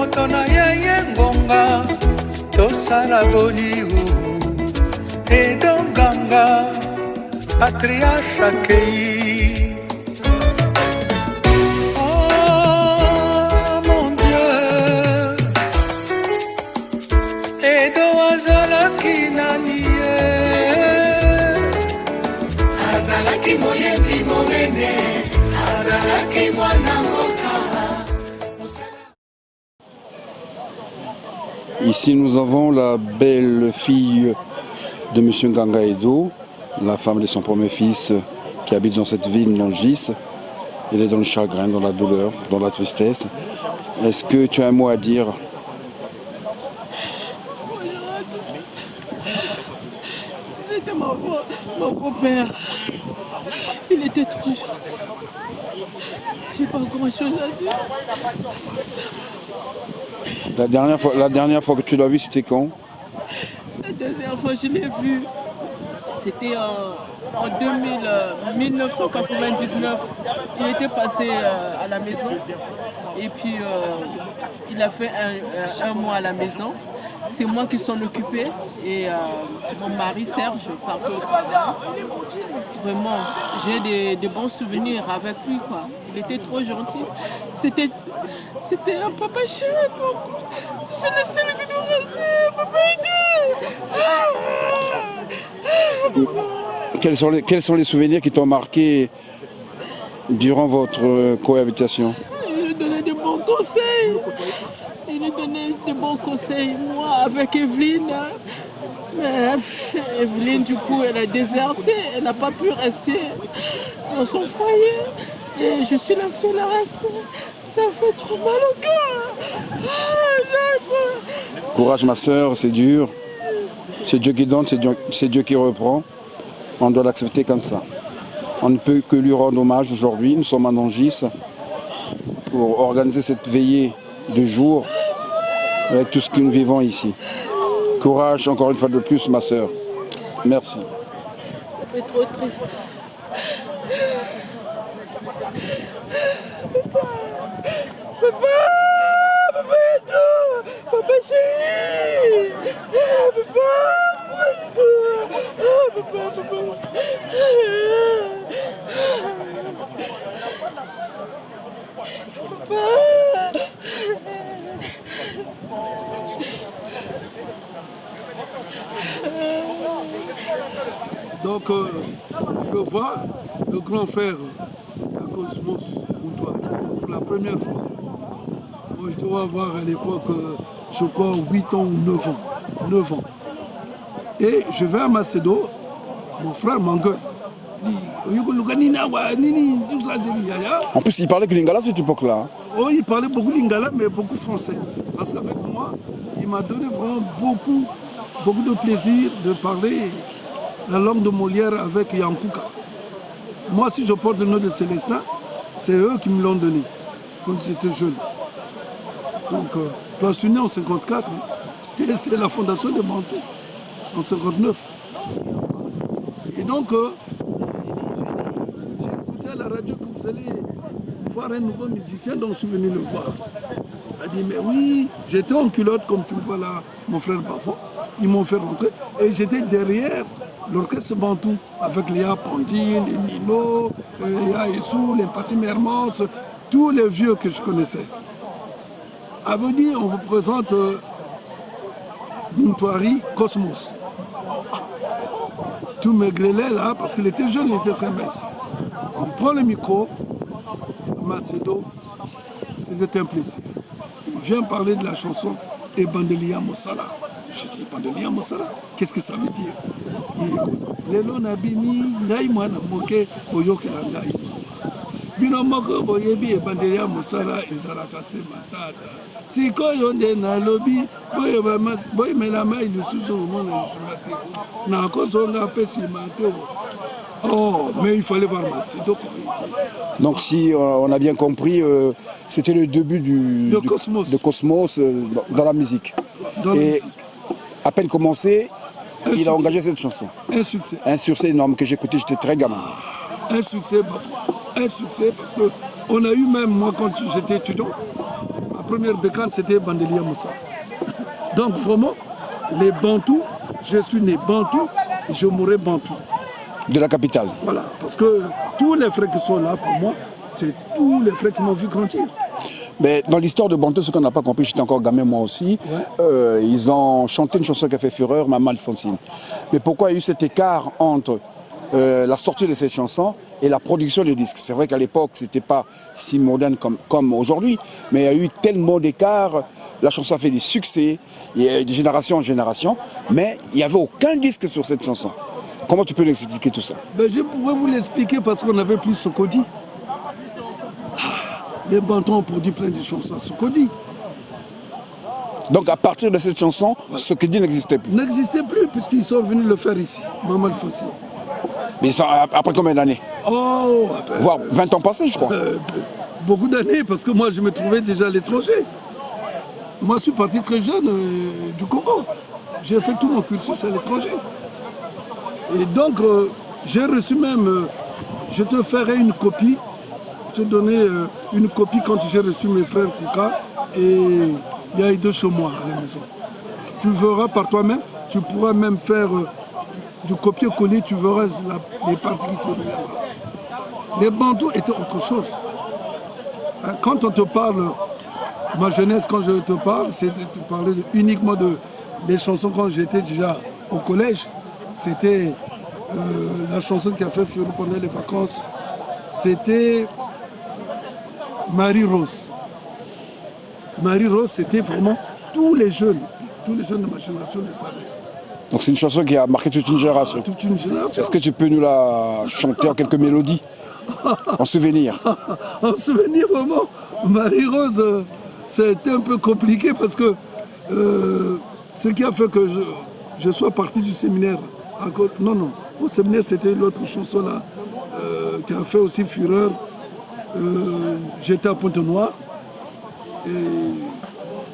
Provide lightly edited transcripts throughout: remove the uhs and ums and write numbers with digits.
moto na ye ngonga tosala boliu edonganga patriarche accueilli. Oh mon Dieu, edo azalaki nani azalaki moyebi monene azalaki mwana mboka. Ici nous avons la belle fille de M. Nganga Edo, la femme de son premier fils qui habite dans cette ville, Nangis. Elle est dans le chagrin, dans la douleur, dans la tristesse. Est-ce que tu as un mot à dire? C'était mon beau-père. Il était trop gentil. J'ai pas grand chose à dire. La dernière fois que tu l'as vu, c'était quand? La dernière fois je l'ai vu, c'était en 1999. Il était passé à la maison et puis il a fait un mois à la maison. C'est moi qui s'en occupais et mon mari Serge partait au travail. Vraiment, j'ai des bons souvenirs avec lui, quoi. Il était trop gentil. C'était un papa chéri. C'est le seul qui nous restait, papa Dieu. Quels sont les souvenirs qui t'ont marqué durant votre cohabitation? Il nous donnait de bons conseils. Il nous donnait de bons conseils. Moi, avec Evelyne, mais Evelyne, du coup, elle a déserté. Elle n'a pas pu rester dans son foyer. Et je suis la seule à rester. Ça fait trop mal au cœur. Courage ma soeur, c'est dur. C'est Dieu qui donne, c'est Dieu qui reprend. On doit l'accepter comme ça. On ne peut que lui rendre hommage aujourd'hui. Nous sommes à Nangis pour organiser cette veillée de jour avec tout ce que nous vivons ici. Courage encore une fois de plus ma soeur. Merci. Ça fait trop triste. Papa et tout, papa chéri, papa. Donc, je vois le grand frère à Cosmos Moutoua pour la première fois. Moi, je dois avoir à l'époque, je crois, 8 ans ou 9 ans. 9 ans. Et je vais à Macedo, mon frère m'engueule. En plus, il parlait que lingala à cette époque-là. Oh, il parlait beaucoup lingala, mais beaucoup français. Parce qu'avec moi, il m'a donné vraiment beaucoup de plaisir de parler la langue de Molière avec Yankouka. Moi, si je porte le nom de Célestin, c'est eux qui me l'ont donné quand j'étais jeune. Donc, toi, je suis né en 54, et c'est la fondation de Bantou, en 59. Et donc, j'ai écouté à la radio que vous allez voir un nouveau musicien, donc je suis venu le voir. Il a dit, mais oui, j'étais en culotte, comme tu me vois là, mon frère Bafo. Ils m'ont fait rentrer, et j'étais derrière l'orchestre Bantou, avec Léa Pandine, les Nino, Yaïsou, les Passim Hermos, tous les vieux que je connaissais. À vous dire, on vous présente Moutouari Cosmos. Tout maigrelet là, parce qu'il était jeune, il était très mince. On prend le micro, Macedo, c'était un plaisir. Il vient parler de la chanson Et Bandelia Mossala. Je dis, Bandelia Mossala, qu'est-ce que ça veut dire? Il écoute. Lelo nabimi, ngai mwana moke, boyokela ngai. Bino moko boyebi Bandelia Mossala ezalaka se matata. Sikoyo nde nalobi, boyemela mai lisusu omona lisusu te. Na kozonga pesi mateo. Oh, mais il fallait voir Macedo comme il dit. Donc si on a bien compris, c'était le début de Cosmos dans la musique. Dans et la musique. À peine commencé, il a engagé cette chanson. Un succès. Un succès énorme que j'écoutais, j'étais très gamin. Un succès, parce qu'on a eu même, moi quand j'étais étudiant, première bécane, c'était Bandelia Moussa. Donc vraiment, les Bantous, je suis né Bantou et je mourrai Bantou. De la capitale. Voilà, parce que tous les frères qui sont là pour moi, c'est tous les frères qui m'ont vu grandir. Mais dans l'histoire de Bantou, ce qu'on n'a pas compris, j'étais encore gamin moi aussi, ils ont chanté une chanson qui a fait fureur, Maman Alphonsine. Mais pourquoi il y a eu cet écart entre la sortie de cette chanson et la production des disques? C'est vrai qu'à l'époque, c'était pas si moderne comme aujourd'hui, mais il y a eu tellement d'écart. La chanson a fait des succès, il y a eu de génération en génération, mais il n'y avait aucun disque sur cette chanson. Comment tu peux nous expliquer tout ça? Ben, je pourrais vous l'expliquer parce qu'on n'avait plus Sokodi. Les Bantous ont produit plein de chansons à Sokodi. Donc à partir de cette chanson, ce que dit n'existait plus. N'existait plus puisqu'ils sont venus le faire ici, Maman Alphonsine. Mais ils sont, après combien d'années? Oh, Voire 20 ans passés, je crois. Beaucoup d'années parce que moi je me trouvais déjà à l'étranger. Moi je suis parti très jeune du Congo. J'ai fait tout mon cursus à l'étranger. Et donc j'ai reçu même, je te ferai une copie. Je te donnais une copie quand j'ai reçu mes frères Kouka et il y a eu 2 chez moi à la maison. Tu verras par toi-même, tu pourras même faire du copier-coller, tu verras les parties qui te reviendront. Les Bantous étaient autre chose. Quand on te parle, ma jeunesse, quand je te parle, c'est de parler uniquement des chansons quand j'étais déjà au collège. C'était la chanson qui a fait fureur pendant les vacances. C'était Marie-Rose. Marie-Rose, c'était vraiment tous les jeunes de ma génération le savaient. Donc c'est une chanson qui a marqué toute une génération. Toute une génération. Est-ce que tu peux nous la chanter en quelques mélodies? En souvenir? En souvenir, vraiment, Marie-Rose, c'était un peu compliqué parce que ce qui a fait que je sois parti du séminaire. Non, au séminaire, c'était l'autre chanson là qui a fait aussi fureur. J'étais à Pointe-Noire et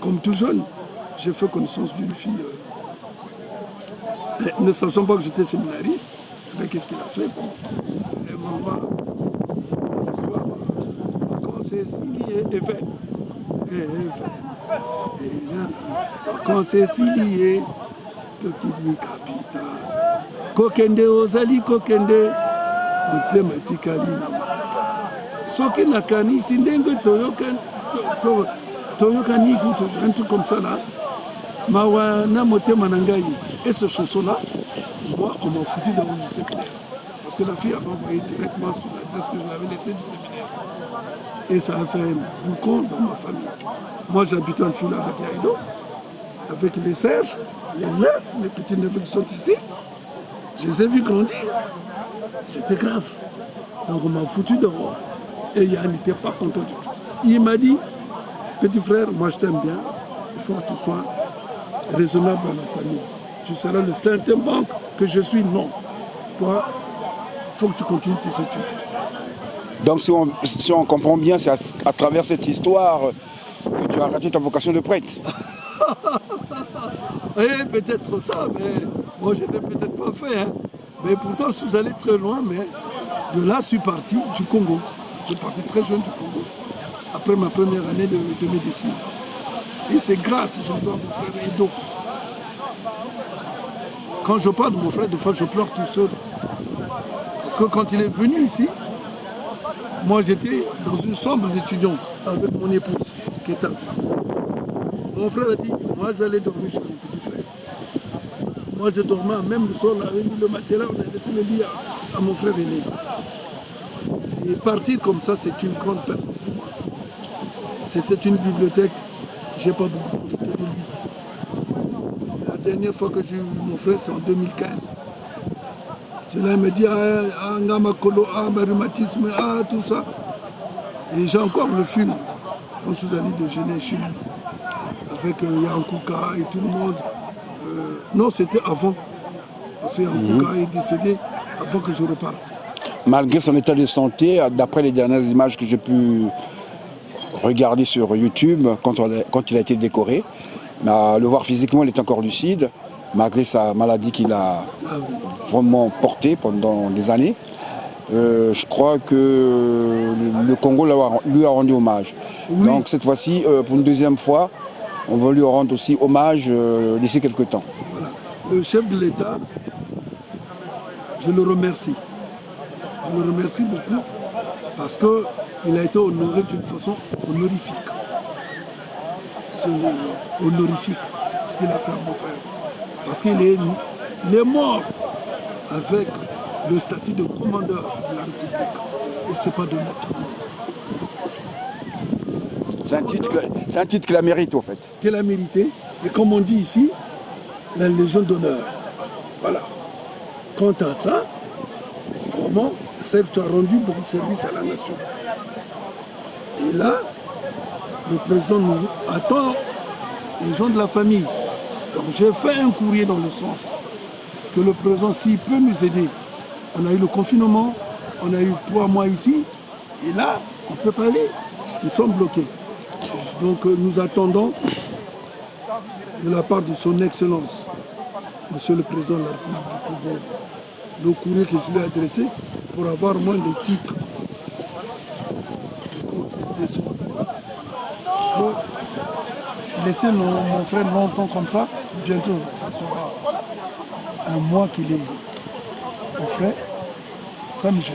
comme tout jeune, j'ai fait connaissance d'une fille. Ne sachant pas que j'étais séminariste, qu'est-ce qu'il a fait? Bon, elle m'envoie l'histoire. Quand c'est signé, quand c'est signé, Tokidwi Capital. Kokende Ozali Kokende, Matematikali Nama. Soki Nakani, Sindenge Toyokani, un truc comme ça là. Mawana Mote Manangayi. Et ce chanson-là, moi, on m'a foutu dans le séminaire. Parce que la fille avait envoyé directement sur l'adresse que je l'avais laissée du séminaire. Et ça a fait un boucan dans ma famille. Moi, j'habitais en Fula avec Yaïdo, avec les Serges, les nains, mes petits-neveux qui sont ici. Je les ai vus grandir. C'était grave. Donc on m'a foutu dehors. Et Yann n'était pas content du tout. Il m'a dit, petit frère, moi je t'aime bien, il faut que tu sois raisonnable dans la famille. Tu seras le saltimbanque que je suis, non. Toi, il faut que tu continues tes études. Donc si on comprend bien, c'est à travers cette histoire que tu as raté ta vocation de prêtre. Eh, peut-être ça, mais moi j'étais peut-être pas fait. Hein. Mais pourtant je suis allé très loin, mais de là je suis parti du Congo. Je suis parti très jeune du Congo, après ma première année de médecine. Et c'est grâce, je dois à mon frère Edo. Quand je parle de mon frère, des fois je pleure tout seul. Parce que quand il est venu ici, moi j'étais dans une chambre d'étudiant avec mon épouse qui est à vie. Mon frère a dit, moi je vais aller dormir chez mon petit frère. Moi je dormais même le sol, on avait mis le matelas, on a laissé le lit à mon frère aîné. Et partir comme ça, c'est une grande perte pour moi. C'était une bibliothèque, je n'ai pas beaucoup profité de lui. La dernière fois que j'ai eu mon frère, c'est en 2015. C'est là qu'il me dit, rhumatisme, tout ça. Et j'ai encore le film, quand je suis allé déjeuner chez lui, avec Yankouka et tout le monde. Non, c'était avant, parce que Yankouka est décédé avant que je reparte. Malgré son état de santé, d'après les dernières images que j'ai pu regarder sur YouTube, quand il a été décoré, le voir physiquement, il est encore lucide, malgré sa maladie qu'il a vraiment portée pendant des années. je crois que le Congo lui a rendu hommage. Oui. Donc cette fois-ci, pour une deuxième fois, on va lui rendre aussi hommage d'ici quelques temps. Voilà. Le chef de l'État, je le remercie. Je le remercie beaucoup parce qu'il a été honoré d'une façon honorifique. C'est honorifique ce qu'il a fait à mon frère. Parce qu'il est mort avec le statut de commandeur de la République. Et ce n'est pas de notre monde. C'est un titre qu'il a mérité, en fait. Qu'il a mérité. Et comme on dit ici, la Légion d'honneur. Voilà. Quant à ça, vraiment, c'est que tu as rendu beaucoup de services à la nation. Et là, le président nous attend, les gens de la famille. Donc j'ai fait un courrier dans le sens que le président, s'il peut nous aider, on a eu le confinement, on a eu 3 mois ici, et là, on ne peut pas aller. Nous sommes bloqués. Donc nous attendons de la part de son Excellence, Monsieur le Président de la République du Congo, le courrier que je lui ai adressé pour avoir moins de titres. Parce que laisser mon frère longtemps comme ça, bientôt ça sera un mois qu'il est au frais, ça me gêne.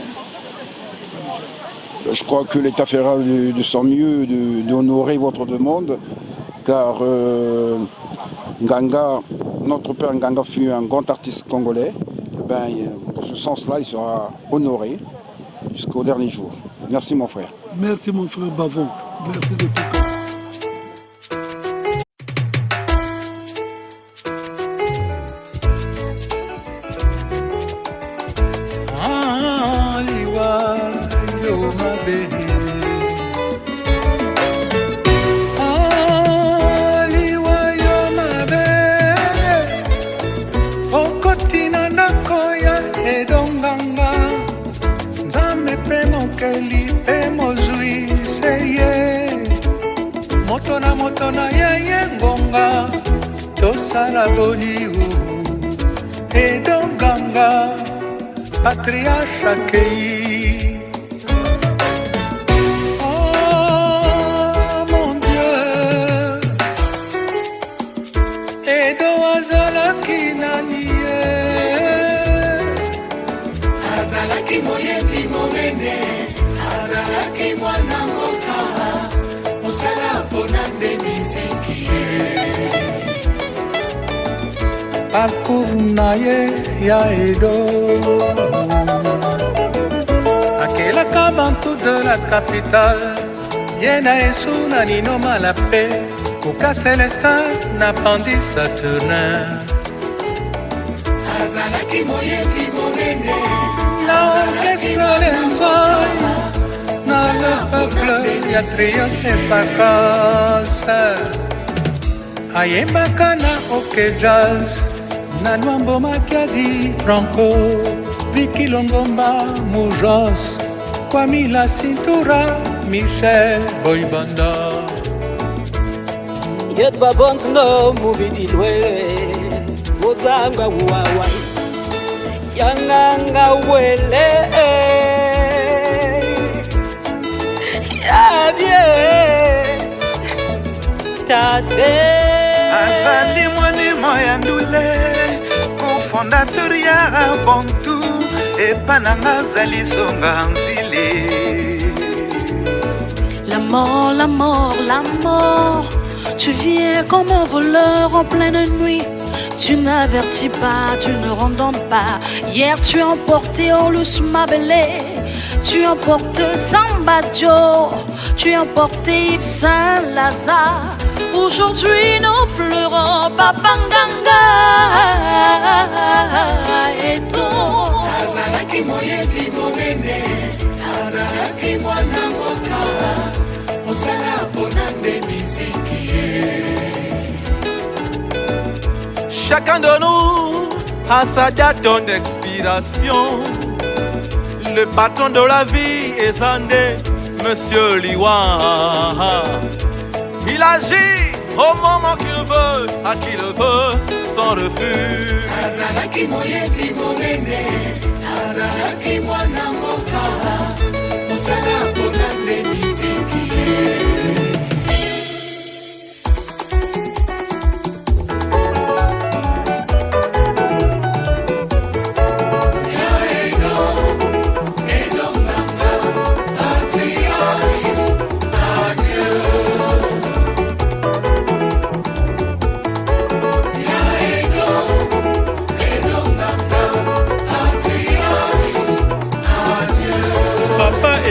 Je crois que l'État fera de son mieux d'honorer votre demande, car Nganga, notre père Nganga fut un grand artiste congolais. Et ben, dans ce sens-là, il sera honoré jusqu'au dernier jour. Merci mon frère. Merci mon frère Bavon. Merci de tout cœur. Motona ye ngonga tosala boliu edonganga patriarche accueilli. Oh mon Dieu, edo azalaki nani azalaki moyebi monene azalaki mwana mboka parcours naye ya edo akelaka bantu de la capitale yena esuna nino malape koka Célestin na pandi Saturnin azalaki moyebi monene na orchestre lenzoi na le peuple ya trio ses vacances ayembaka na oke jazz na Luambo Makiadi Franco Vicky Longomba Mujos Kwame La Cintura Michel Boybanda Yet babons no mubidilwe Wozanga wawa Yanganga wele Yadye Tate azali mwani moya ndule cofondateur ya Bantu epananga azali songa nzile. La mort, la mort, la mort. Tu viens comme un voleur en pleine nuit. Tu n'avertis pas, tu ne randonnes pas. Hier tu as emporté Orlus Mabele. Tu emportes Samba Joe. Tu emportes Yves Saint-Lazare. Aujourd'hui nous pleurons Papa Nganga et tout. Azalaki moyebi monene, azalaki mwana mboka, osala pona nde miziki. Chacun de nous a sa date d'expiration. Le patron de la vie est Zandé, Monsieur Liwa. Il agit au moment qu'il veut, à qui le veut, sans refus. Azalaki moyebi monene, azalaki mwana mboka mosala mpona nde miziki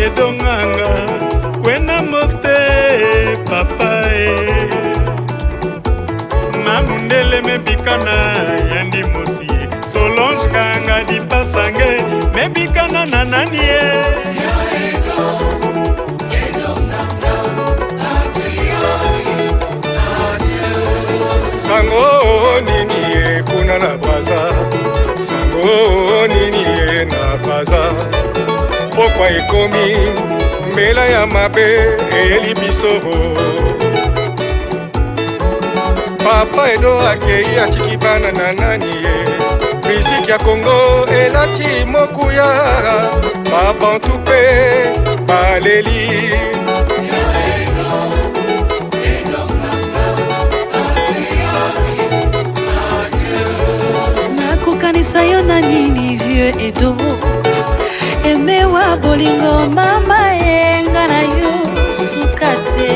edonganga kwena mote papa mamundele mebikana yandi mosie Solange kanga dipasange mebikana na nani sango nini kuna na baza sango nini na baza pokwa ekomi mbela ya mabe eyeli bisoro papa edo akei atiki bana na nani ye miziki ya Kongo elati mokuya babantu mpe baleli nakokanisa yo na nini vieux Edo emewa bolingo mama enga na yo sukate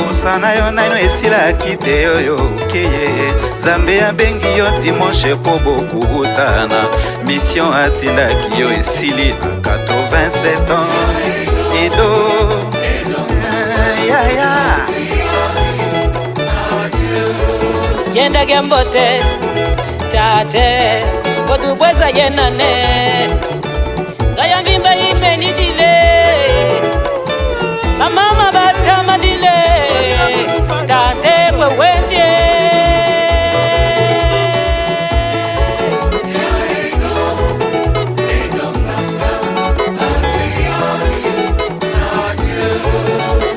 osana yo naino esilaki te oyo okeye Zambe abengi yo dimanche po bokutana mission atindaki yo esili na 87 ans Edo yaya yenda gembote tate Bodu bweza yenane Zaya mvimba imeni dile Mamama batama dile Tate wewentie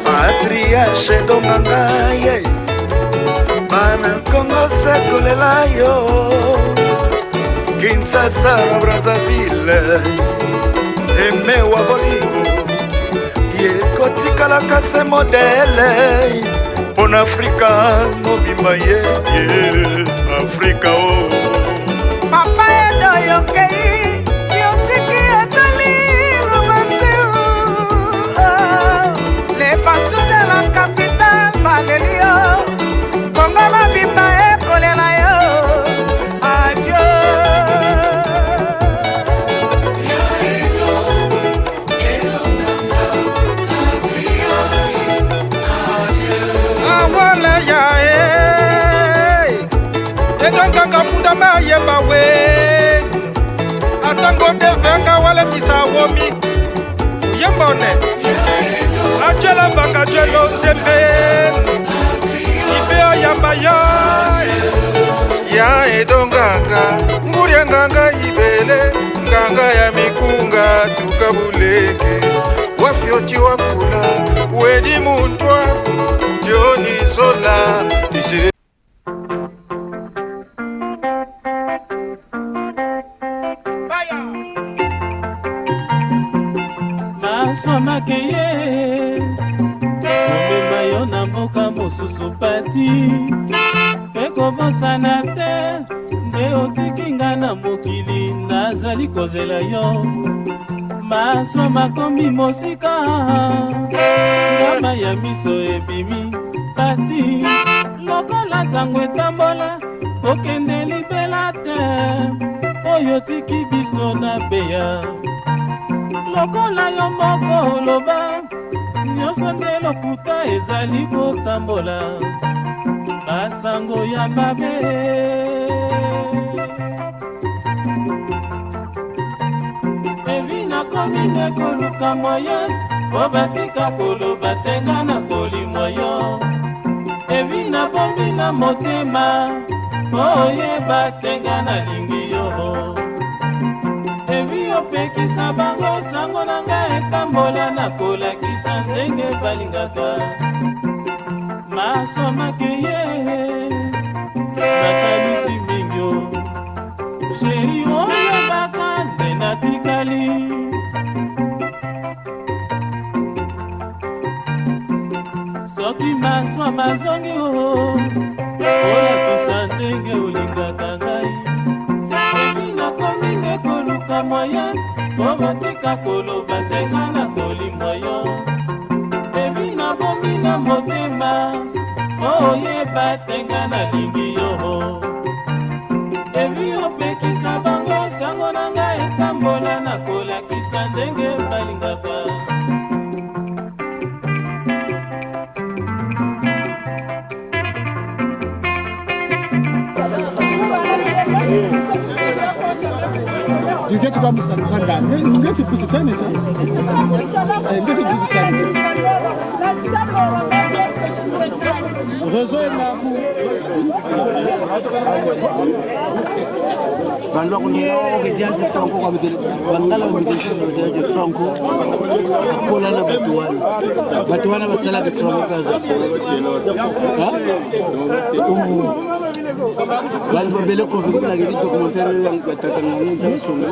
Patriarche donganga ye Bana Kongo sekolela yo Kinshasa na Brazzaville emewa bolingo yekotikalaka se modele mpona Afrika mobimba ye Afrika o papa Edo yokei yotiki etali lobanteu les partout de la capitale balelio Kongo mobimba ekolela yo adieu edonganga muda mayeba we atango devenga wale kisawomi uyembone ajela vanga jelo nzembe ibeo yamba ya edonganga nguria nganga ibele nganga ya mikunga tukabuleke wafyoti wakula wedi muntu waku joni sola disire Makeye omema yo na mboka mosusu pati mpe kobosana te nde otiki nga na mokili nazali kozela yo maswa makomi mosika ngama ya miso ebimi kati lokola sango etambola kokende libela te oyo tiki biso na beya lokola yo moko loba nyonso nde lokuta ezali kotambola basango ya mabe evi nakomi nde koluka moye po batika koloba tenga na kolimwa yo evi nabombi na motema oyeba tenga nalingi yo evi opekisa bango sango na ngai etambola na kolakisa ndenge balingaka maswa makeye nakanisi mingi sheri oyo soki maswa mazongi olakisa ndenge olingaka ngai evi nakomi nde koluka moye po botika koloba tenga na kolimwa yo evi nabomi na motema oyeba tenga nalingi yo evi opekisa bango sango na ngai etambola na kolakisa ndenge balingaka You get to come Sangha. You get to push it on it. You get to push it on it. Réseau est là pour. Bandwa kunyo kejazi Franco kwa mitele. Bangala mitele Franco. Kola na batuwana. Batuwana basala ke Franco kaza. Ha? Wale babele ko vingula ngeli documentaire yang tatangani ngisonga.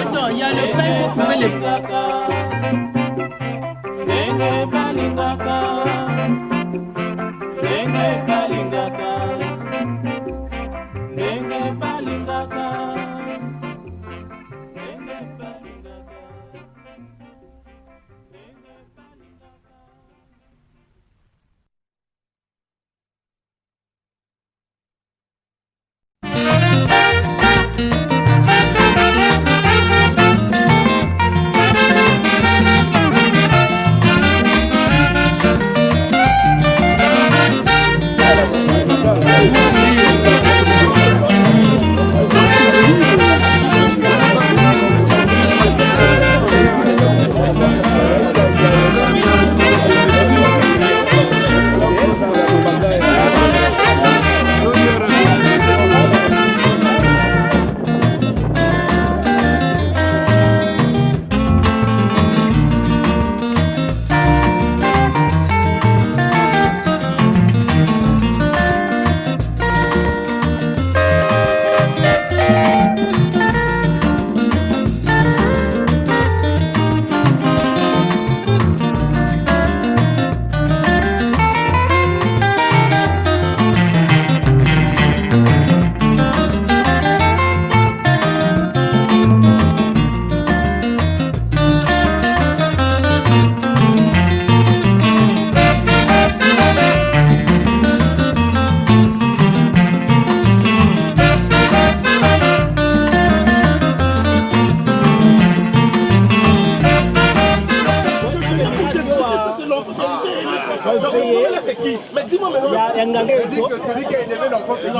Attends, il y a le pain, il faut couper les Mais dis-moi maintenant. Il y a Nganga dit que celui qui a élevé l'enfant, c'est qui?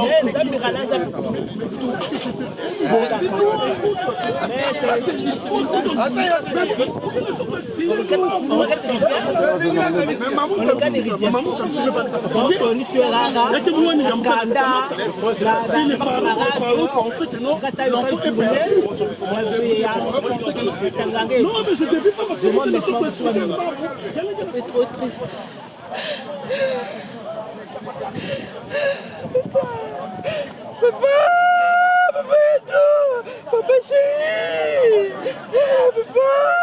C'est trop triste. Papa, papa chéri, papa,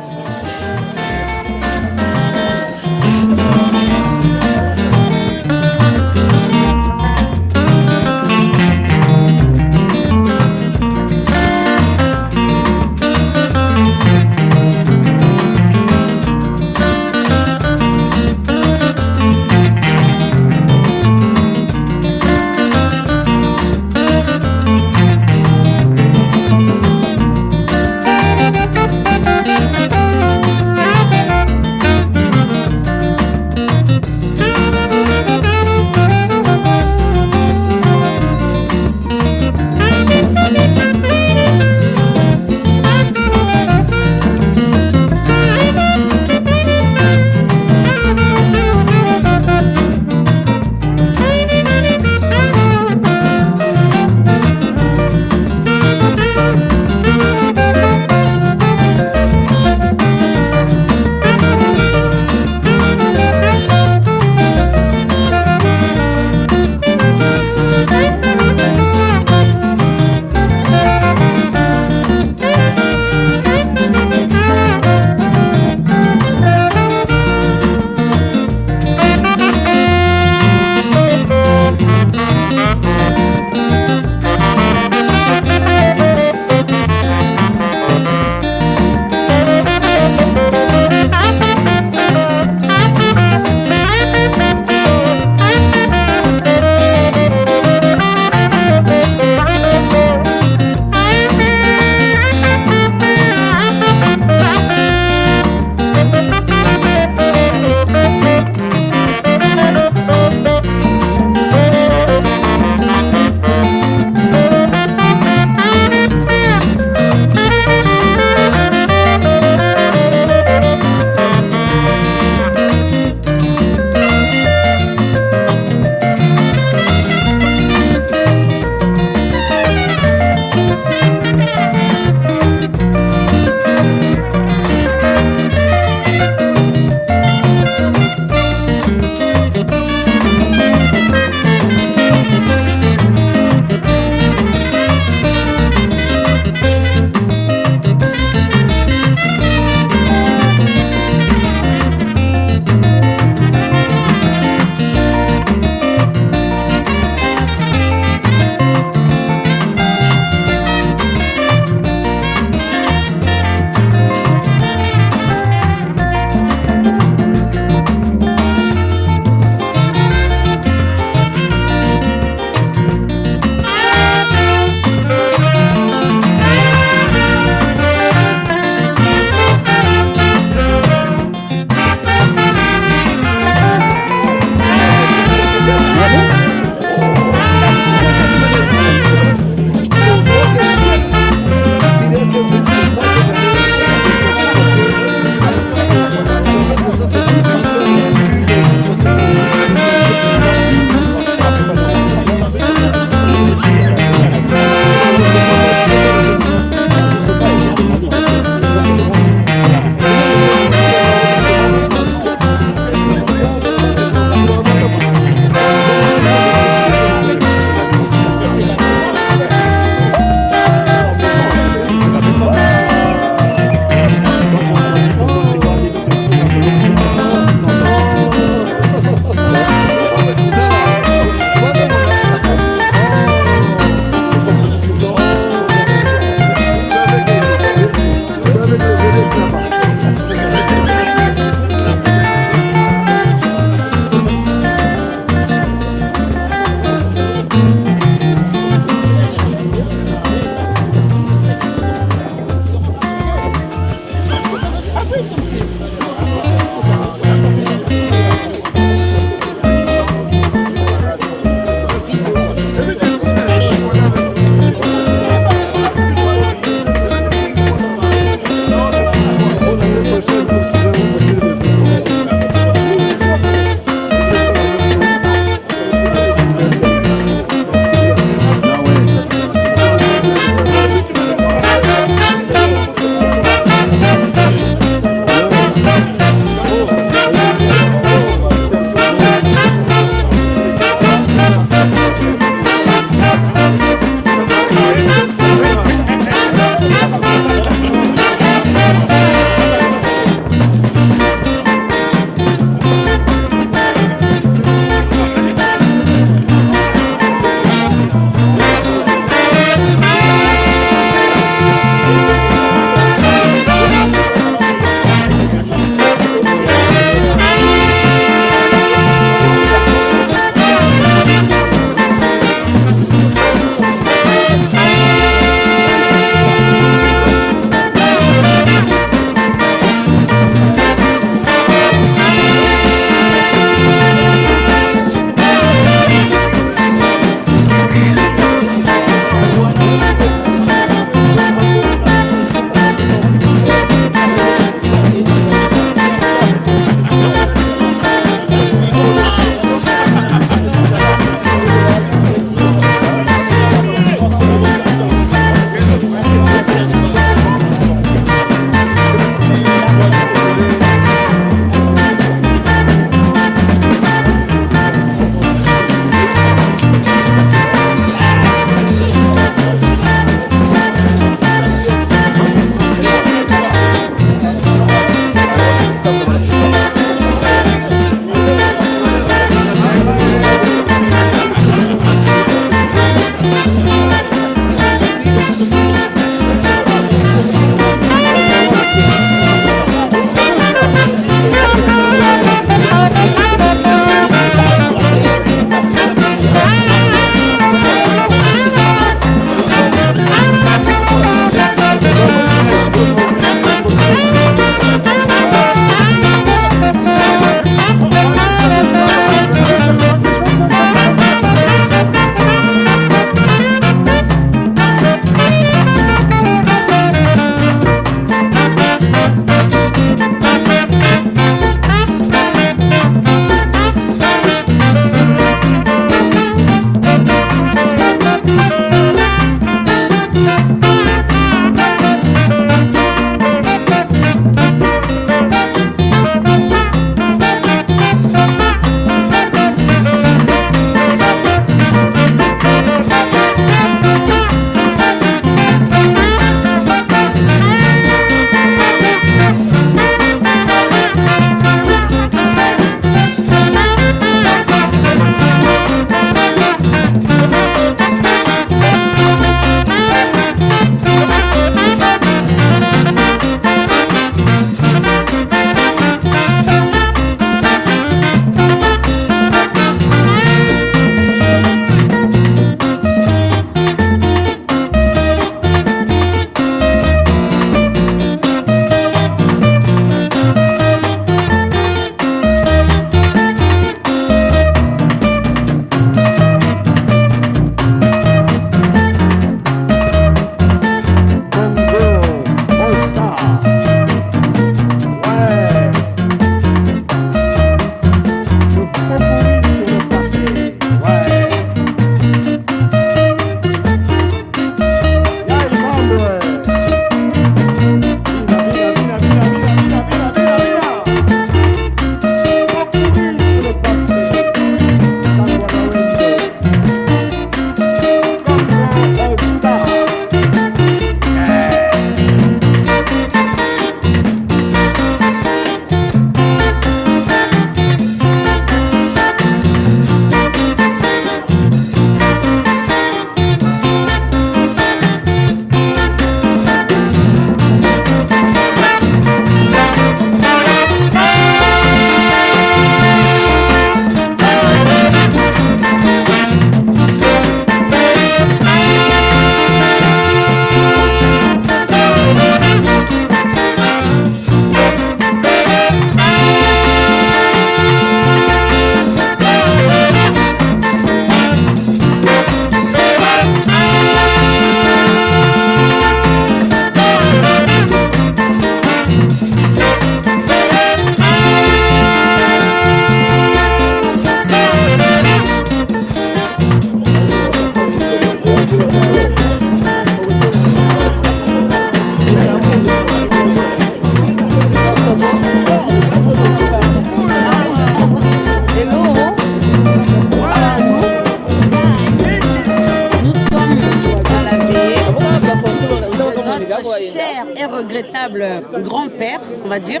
Cher et regrettable grand-père, on va dire,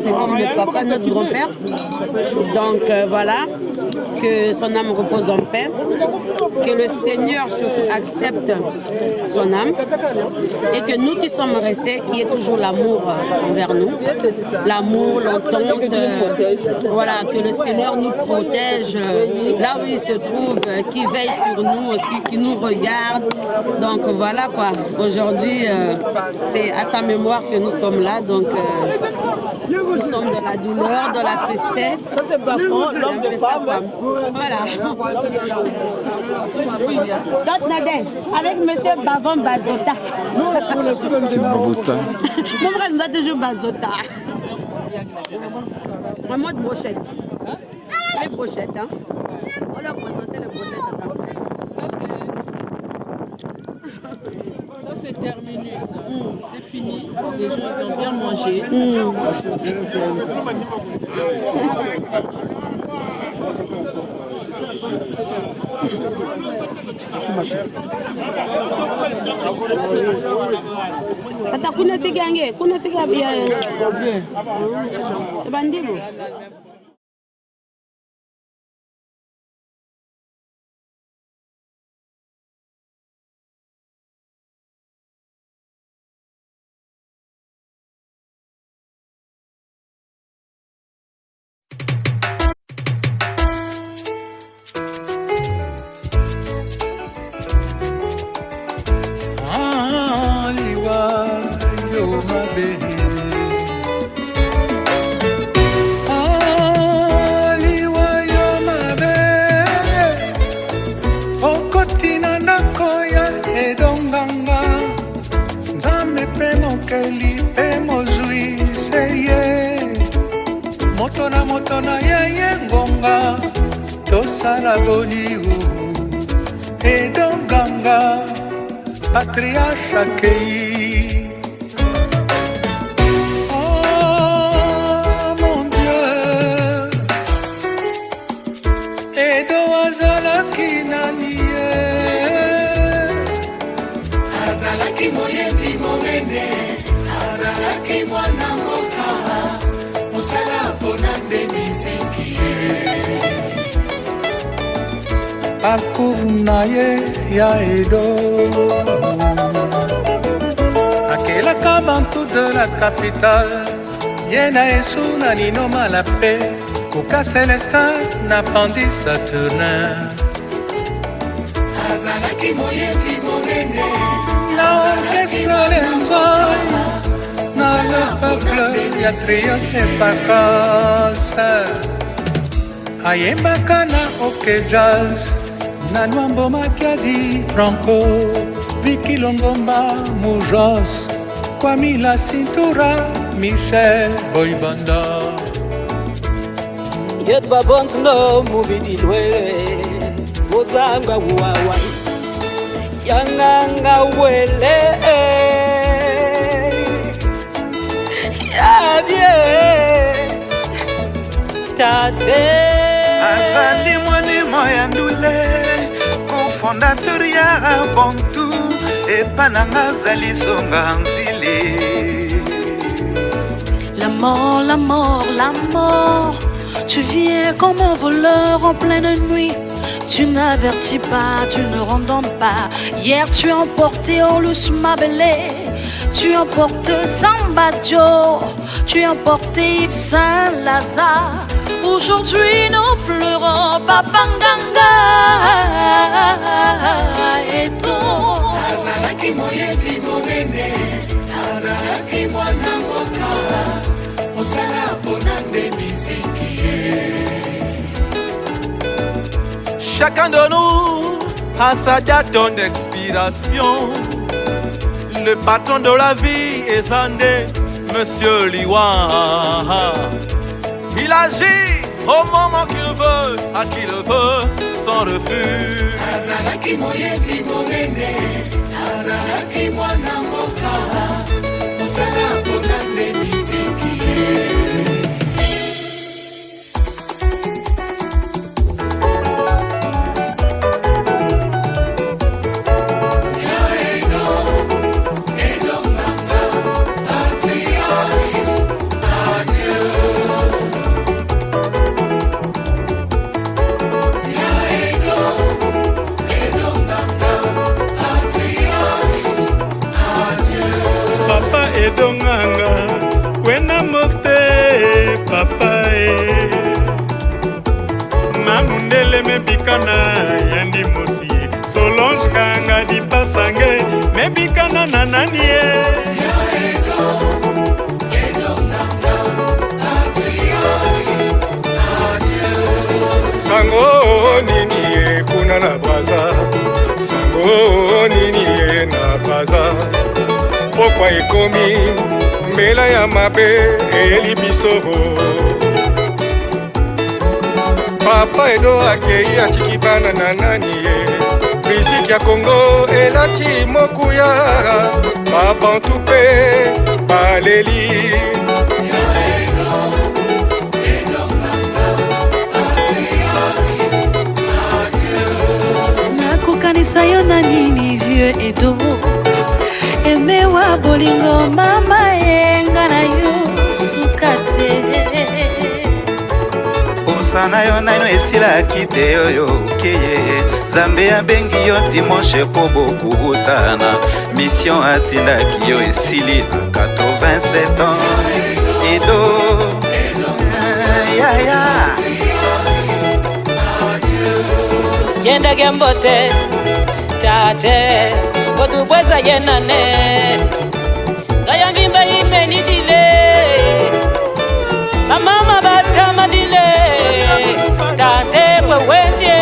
c'est comme notre papa, notre grand-père. Donc voilà, que son âme repose en paix, que le Seigneur surtout accepte son âme et que nous qui sommes restés, qu'il y ait toujours l'amour envers nous, l'amour, l'entente, voilà, que le Seigneur nous protège là où il se trouve, qui veille sur nous aussi, qui nous regarde. Donc voilà quoi, aujourd'hui c'est à sa mémoire que nous sommes là, donc nous sommes de la douleur, de la tristesse. Ça c'est Bafon, l'homme de femme. Voilà. Donc Nadège, avec monsieur Bavon Bazota. C'est Bavota. Mon frère nous a toujours Bazota. En mode brochette. Les brochettes, hein. On leur présentait les brochettes à ta place. Ça c'est terminus, c'est fini, les gens ils ont bien mangé. Tata kuna sigange, kuna sigabe. Bandibo. Motona ye ngonga tosala boliu edonganga patriarche accueilli. Oh mon Dieu, edo azalaki nani azalaki moyebi monene, azalaki mwana mboka mosala mpona nde miziki parcours na ye ya edo akelaka bantu de la capitale ye na esu na nino malape koka Célestin na pandi Saturnin azalaki moyebi monene na orchestre lenzoi na le peuple ya trio de vacances ayembaka na oke jazz na Nwambo Makiadi Franco Vicky Longomba Mujos Kwame La Cintura Michel Boybanda Yet babont no mubidi lwe Wotanga wawa Yanganga wele Yadye Tate Azali mwani moya ndule Cofondateur ya Bantu Epananga zali songa nzile La mort, la mort, la mort. Tu viens comme un voleur en pleine nuit. Tu n'avertis pas, tu ne rendons pas. Hier tu as emporté Orlus Mabele. Tu emportes Samba Joe. Tu emportes Yves Saint-Lazare. Aujourd'hui nous pleurons Papanganga et tout. azalaki moyebi monene, azalaki mwana mboka mosala mpona nde miziki Chacun de nous a sa date d'expiration. Le patron de la vie est Zandé, Monsieur Liwa. Il agit au moment qu'il veut, à qui le veut, sans refus. azalaki moyebi monene, edonganga kwena mote papae mamundele mebikana yandi mosi Solange kanga di pasange mebikana nananie sango nini kuna na braza sango nini na braza pokwa ekomi mbela ya mabe elibisoro papa edo akei atiki bana na nani ye Musique ya Congo elati mokuya babantu pe baleli nakokanisa yo na nini vieux edo emewa bolingo mama yenga na yo suka te osana yo naino esilaki te oyo okeye Zambe abengi yo dimanche po bokutana mission atindaki yo esili na 87 ans edo yaya yenda gembote tate botubweza yenane zaya mvimba imeni dile bamama batama dile tate wewenje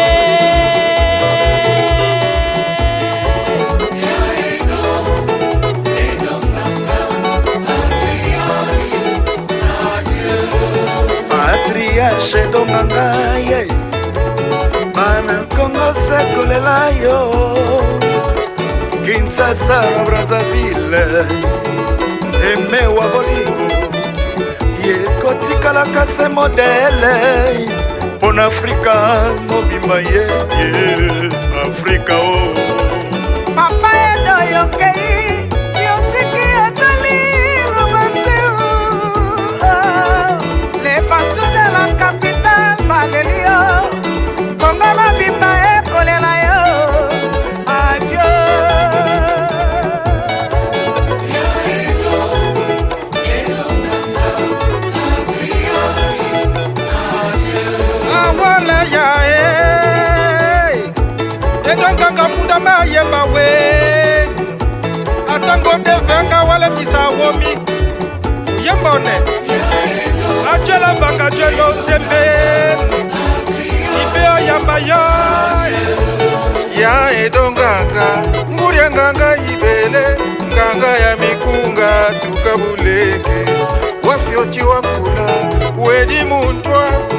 Patriarche Dongangaye Bana Congo sekolela yo Kinshasa na Brazzaville Emewa bolingo Yekotikalaka se modele Pon Afrika mobimba ye Afrika o Papa edo yokei Yotiki etali Robanteu Les bateaux de la capitale Balelio Congo mabimba ekolela yo Adieu Awala ya edonganga mudama yemba we atango devenga wala kisawomi yembone achela banga jelo zembe ibeo yamba ya edonganga nguria nganga ibele nganga ya mikunga tukabuleke wafyochi wakula wedi muntu wako